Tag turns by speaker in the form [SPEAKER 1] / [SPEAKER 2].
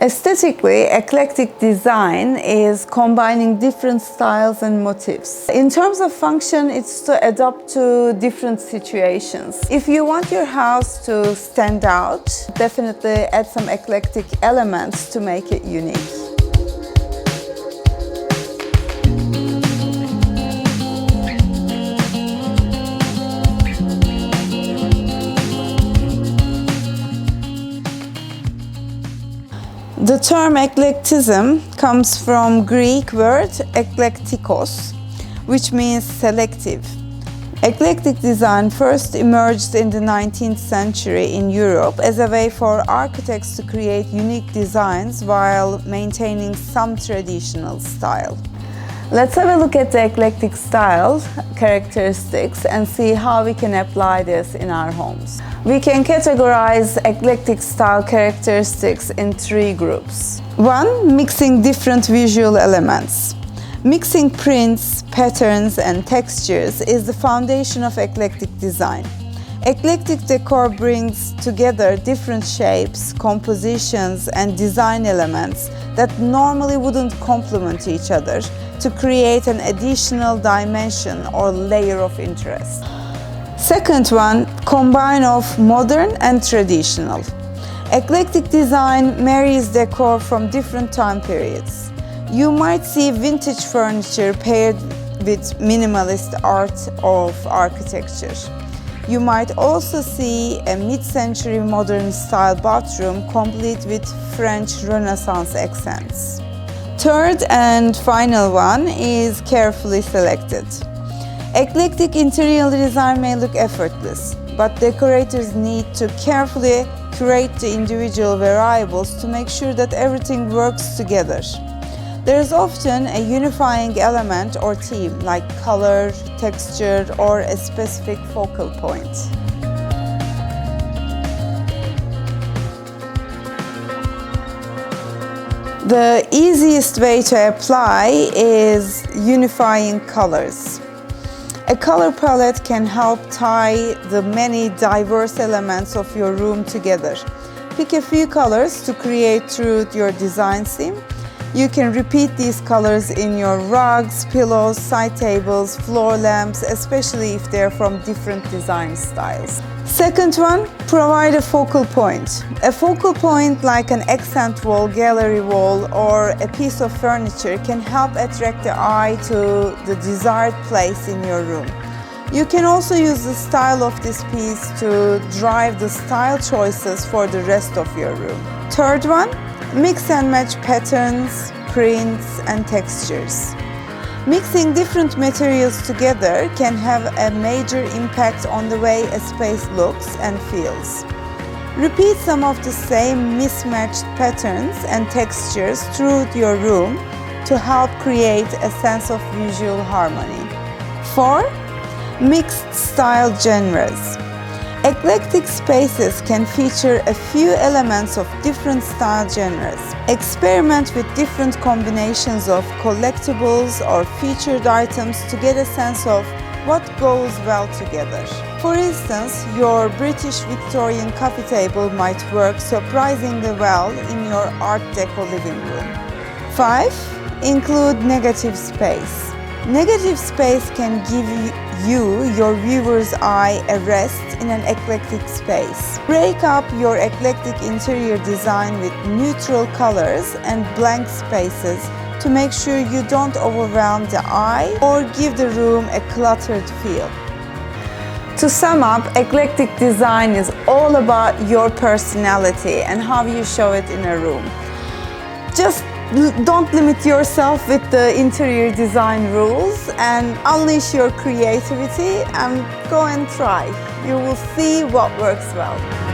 [SPEAKER 1] Aesthetically, eclectic design is combining different styles and motifs. In terms of function, it's to adapt to different situations. If you want your house to stand out, definitely add some eclectic elements to make it unique. The term eclecticism comes from Greek word eklektikos, which means selective. Eclectic design first emerged in the 19th century in Europe as a way for architects to create unique designs while maintaining some traditional style. Let's have a look at the eclectic style characteristics and see how we can apply this in our homes. We can categorize eclectic style characteristics in three groups. One, mixing different visual elements. Mixing prints, patterns, and textures is the foundation of eclectic design. Eclectic decor brings together different shapes, compositions, and design elements that normally wouldn't complement each other to create an additional dimension or layer of interest. Second one, combine of modern and traditional. Eclectic design marries decor from different time periods. You might see vintage furniture paired with minimalist art of architecture. You might also see a mid-century modern style bathroom complete with French Renaissance accents. Third and final one is carefully selected. Eclectic interior design may look effortless, but decorators need to carefully curate the individual variables to make sure that everything works together. There is often a unifying element or theme like color, texture, or a specific focal point. The easiest way to apply is unifying colors. A color palette can help tie the many diverse elements of your room together. Pick a few colors to create through your design theme. You can repeat these colors in your rugs, pillows, side tables, floor lamps, especially if they're from different design styles. Second one, provide a focal point. A focal point like an accent wall, gallery wall, or a piece of furniture can help attract the eye to the desired place in your room. You can also use the style of this piece to drive the style choices for the rest of your room. Third one, mix and match patterns, prints, and textures. Mixing different materials together can have a major impact on the way a space looks and feels. Repeat some of the same mismatched patterns and textures throughout your room to help create a sense of visual harmony. 4. Mixed style genres. Eclectic spaces can feature a few elements of different style genres. Experiment with different combinations of collectibles or featured items to get a sense of what goes well together. For instance, your British Victorian coffee table might work surprisingly well in your Art Deco living room. 5. Include negative space. Negative space can give you, your viewer's eye, a rest in an eclectic space. Break up your eclectic interior design with neutral colors and blank spaces to make sure you don't overwhelm the eye or give the room a cluttered feel. To sum up, eclectic design is all about your personality and how you show it in a room. Just don't limit yourself with the interior design rules and unleash your creativity and go and try. You will see what works well.